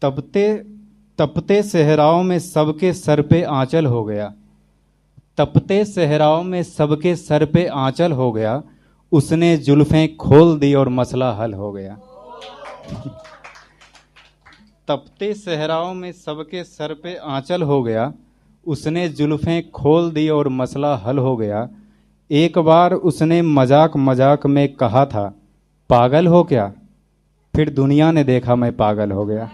तपते तपते सहराओं में सबके सर पे आंचल हो गया। तपते सहराओं में सबके सर पे आंचल हो गया। उसने जुल्फें खोल दी और मसला हल हो गया। तपते सहराओं में सबके सर पे आंचल हो गया। उसने जुल्फें खोल दी और मसला हल हो गया। एक बार उसने मजाक मजाक में कहा था, पागल हो क्या? फिर दुनिया ने देखा मैं पागल हो गया।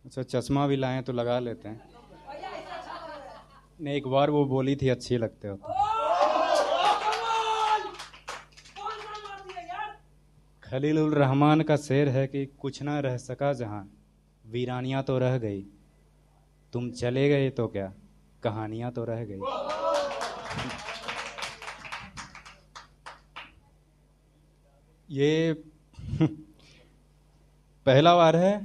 अच्छा, चश्मा भी लाएं तो लगा लेते हैं। नहीं, एक बार वो बोली थी अच्छी लगते हो तो। खलीलुर रहमान का शेर है कि कुछ ना रह सका जहां, वीरानियां तो रह गई। तुम चले गए तो क्या, कहानियां तो रह गई। ये पहला बार है।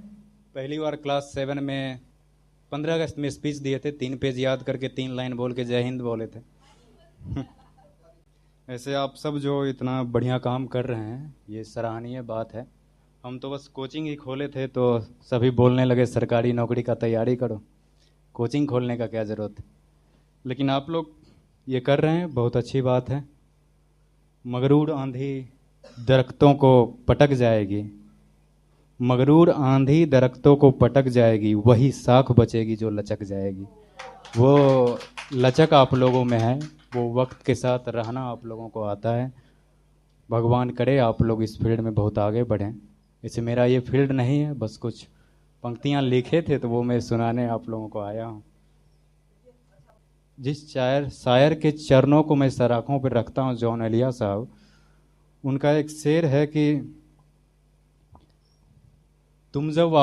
पहली बार क्लास 7 में 15 अगस्त में स्पीच दिए थे। 3 पेज याद करके 3 लाइन बोल के जय हिंद बोले थे। ऐसे आप सब जो इतना बढ़िया काम कर रहे हैं, ये सराहनीय बात है। हम तो बस कोचिंग ही खोले थे तो सभी बोलने लगे सरकारी नौकरी का तैयारी करो, कोचिंग खोलने का क्या ज़रूरत है। लेकिन आप लोग ये कर रहे हैं, बहुत अच्छी बात है। मगरूर आंधी दरख्तों को पटक जाएगी, मगरूर आंधी दरख्तों को पटक जाएगी, वही साख बचेगी जो लचक जाएगी। वो लचक आप लोगों में है, वो वक्त के साथ रहना आप लोगों को आता है। भगवान करे आप लोग इस फील्ड में बहुत आगे बढ़ें। इसे मेरा ये फील्ड नहीं है, बस कुछ पंक्तियां लिखे थे तो वो मैं सुनाने आप लोगों को आया हूँ। जिस शायर के चरणों को मैं सराखों पर रखता हूँ, जॉन एलिया साहब, उनका एक शेर है कि तुम जब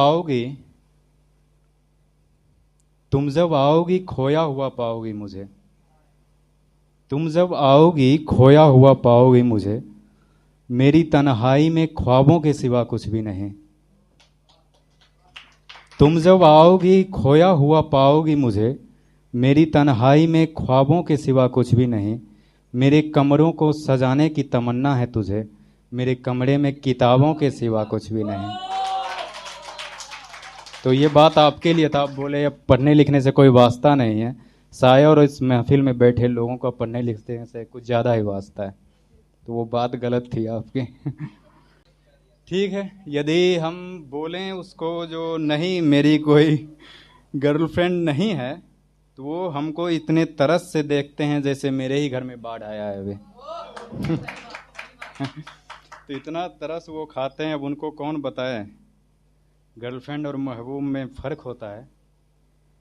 आओगी खोया हुआ पाओगी मुझे। तुम जब आओगी खोया हुआ पाओगी मुझे, मेरी तन्हाई में ख्वाबों के सिवा कुछ भी नहीं। तुम जब आओगी खोया हुआ पाओगी मुझे, मेरी तन्हाई में ख्वाबों के सिवा कुछ भी नहीं। मेरे कमरों को सजाने की तमन्ना है तुझे, मेरे कमरे में किताबों के सिवा कुछ भी नहीं। तो ये बात आपके लिए था। आप बोले अब पढ़ने लिखने से कोई वास्ता नहीं है। शायर और इस महफिल में बैठे लोगों का पढ़ने लिखने से कुछ ज़्यादा ही वास्ता है। तो वो बात गलत थी आपकी। ठीक है, यदि हम बोलें उसको जो नहीं मेरी कोई गर्लफ्रेंड नहीं है, तो वो हमको इतने तरस से देखते हैं जैसे मेरे ही घर में बाढ़ आया है अभी। तो इतना तरस वो खाते हैं, अब उनको कौन बताए। गर्लफ्रेंड और महबूब में फ़र्क होता है,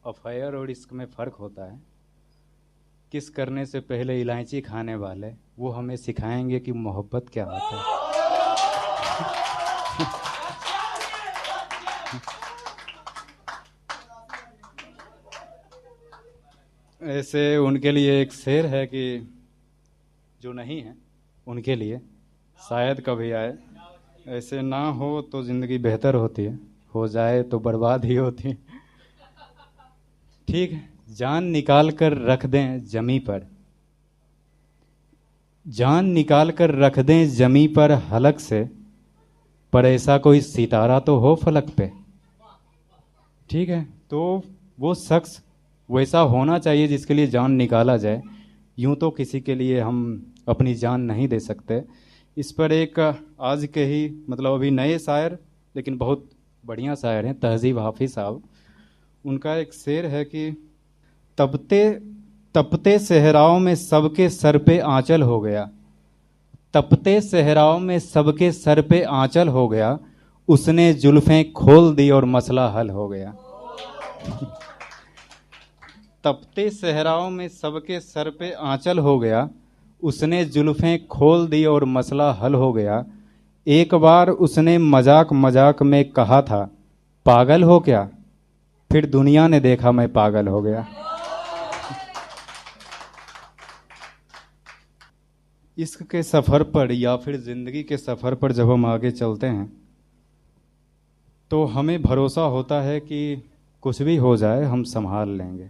अफायर और इश्क में फ़र्क होता है। किस करने से पहले इलायची खाने वाले वो हमें सिखाएंगे कि मोहब्बत क्या होता है। ऐसे उनके लिए एक शेर है कि जो नहीं है उनके लिए शायद कभी आए। ऐसे ना हो तो ज़िंदगी बेहतर होती है, हो जाए तो बर्बाद ही होती। ठीक है, जान निकाल कर रख दें जमी पर, जान निकाल कर रख दें जमी पर हलक से, पर ऐसा कोई सितारा तो हो फलक पे। ठीक है, तो वो शख्स वैसा होना चाहिए जिसके लिए जान निकाला जाए। यूं तो किसी के लिए हम अपनी जान नहीं दे सकते। इस पर एक आज के ही मतलब अभी नए शायर लेकिन बहुत बढ़िया शायर हैं, तहजीब हाफिज साहब। उनका एक शेर है कि तपते तपते सहराओं में सबके सर पे आंचल हो गया। तपते सहराओं में सबके सर पे आंचल हो गया। उसने जुल्फें खोल दी और मसला हल हो गया। तपते सहराओं में सबके सर पे आंचल हो गया। उसने जुल्फें खोल दी और मसला हल हो गया। एक बार उसने मजाक मजाक में कहा था, पागल हो क्या? फिर दुनिया ने देखा मैं पागल हो गया। इश्क के सफ़र पर या फिर ज़िंदगी के सफ़र पर जब हम आगे चलते हैं तो हमें भरोसा होता है कि कुछ भी हो जाए हम संभाल लेंगे।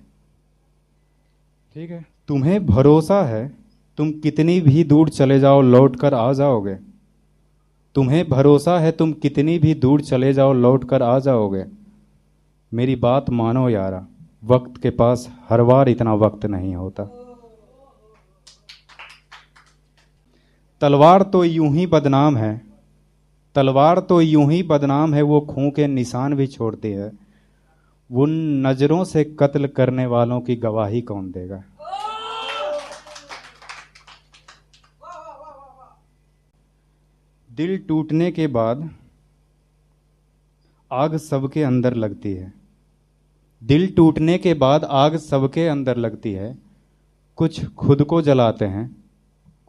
ठीक है। तुम्हें भरोसा है तुम कितनी भी दूर चले जाओ लौट कर आ जाओगे। तुम्हें भरोसा है तुम कितनी भी दूर चले जाओ लौट कर आ जाओगे। मेरी बात मानो यारा, वक्त के पास हर बार इतना वक्त नहीं होता। तलवार तो यूं ही बदनाम है, तलवार तो यूं ही बदनाम है, वो खून के निशान भी छोड़ती है। उन नजरों से कत्ल करने वालों की गवाही कौन देगा। दिल टूटने के बाद आग सबके अंदर लगती है। दिल टूटने के बाद आग सबके अंदर लगती है। कुछ खुद को जलाते हैं,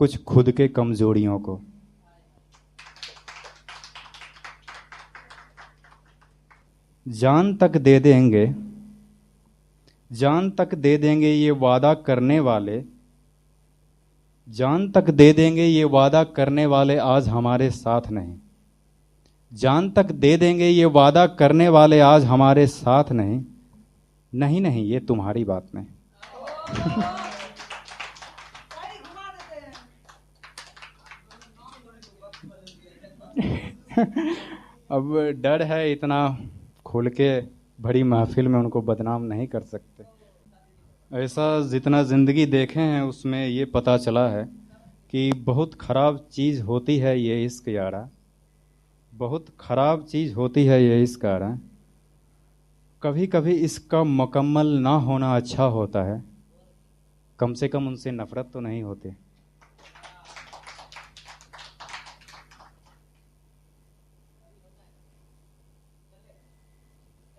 कुछ खुद के कमजोरियों को। जान तक दे देंगे, जान तक दे देंगे ये वादा करने वाले, जान तक दे देंगे ये वादा करने वाले आज हमारे साथ नहीं। जान तक दे देंगे ये वादा करने वाले आज हमारे साथ नहीं। नहीं नहीं, ये तुम्हारी बात नहीं। अब डर है इतना, खुल के बड़ी महफिल में उनको बदनाम नहीं कर सकते। ऐसा जितना ज़िंदगी देखे हैं उसमें ये पता चला है कि बहुत ख़राब चीज़ होती है ये इश्क यारा, बहुत ख़राब चीज़ होती है ये इश्क यारा। कभी कभी इसका मुकम्मल ना होना अच्छा होता है, कम से कम उनसे नफ़रत तो नहीं होती।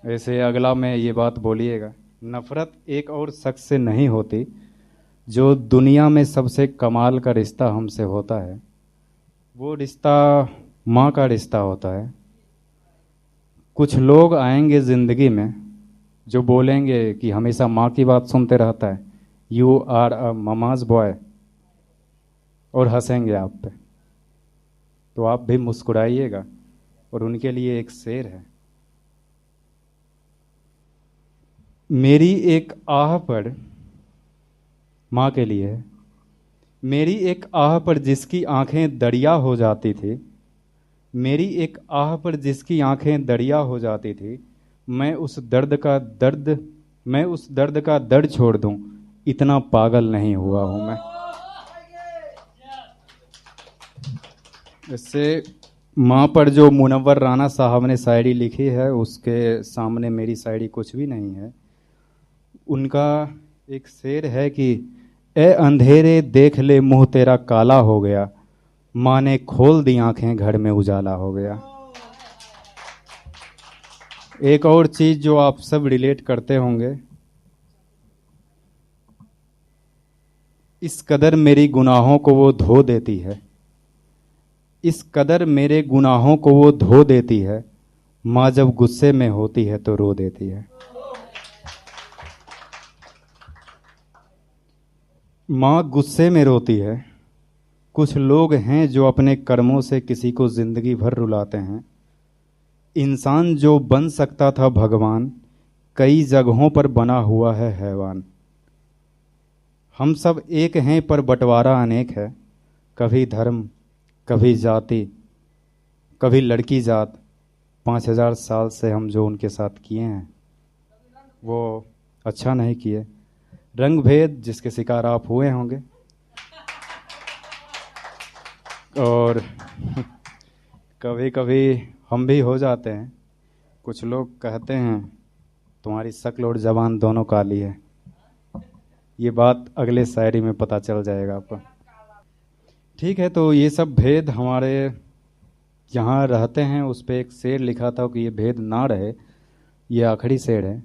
ऐसे अगला में ये बात बोलिएगा, नफ़रत एक और शख्स से नहीं होती जो दुनिया में सबसे कमाल का रिश्ता हमसे होता है। वो रिश्ता माँ का रिश्ता होता है। कुछ लोग आएंगे ज़िंदगी में जो बोलेंगे कि हमेशा माँ की बात सुनते रहता है, you are a mama's boy, और हंसेंगे आप पे। तो आप भी मुस्कुराइएगा। और उनके लिए एक शेर है, मेरी एक आह पर, माँ के लिए है, मेरी एक आह पर जिसकी आंखें दरिया हो जाती थी, मेरी एक आह पर जिसकी आंखें दरिया हो जाती थी, मैं उस दर्द का दर्द छोड़ दूं, इतना पागल नहीं हुआ हूं मैं। इससे माँ पर जो मुनव्वर राना साहब ने शायरी लिखी है उसके सामने मेरी शायरी कुछ भी नहीं है। उनका एक शेर है कि ए अंधेरे देख ले मुंह तेरा काला हो गया, माँ ने खोल दी आंखें घर में उजाला हो गया। एक और चीज जो आप सब रिलेट करते होंगे, इस कदर मेरी गुनाहों को वो धो देती है, इस कदर मेरे गुनाहों को वो धो देती है, माँ जब गुस्से में होती है तो रो देती है। माँ गुस्से में रोती है। कुछ लोग हैं जो अपने कर्मों से किसी को जिंदगी भर रुलाते हैं। इंसान जो बन सकता था भगवान, कई जगहों पर बना हुआ है हैवान। हम सब एक हैं पर बंटवारा अनेक है, कभी धर्म, कभी जाति, कभी लड़की जात। 5000 साल से हम जो उनके साथ किए हैं वो अच्छा नहीं किए। रंग भेद जिसके शिकार आप हुए होंगे, और कभी कभी हम भी हो जाते हैं। कुछ लोग कहते हैं तुम्हारी शक्ल और जबान दोनों काली है। ये बात अगले शायरी में पता चल जाएगा आपको। ठीक है, तो ये सब भेद हमारे यहाँ रहते हैं। उस पर एक शेर लिखा था कि ये भेद ना रहे। ये आखिरी शेर है,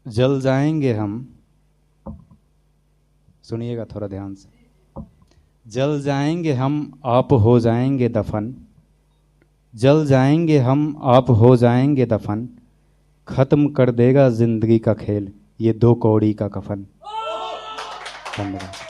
जल जाएंगे हम, सुनिएगा थोड़ा ध्यान से। जल जाएंगे हम, आप हो जाएंगे दफन, जल जाएंगे हम, आप हो जाएंगे दफन, खत्म कर देगा जिंदगी का खेल ये 2 कौड़ी का कफन। धन्यवाद।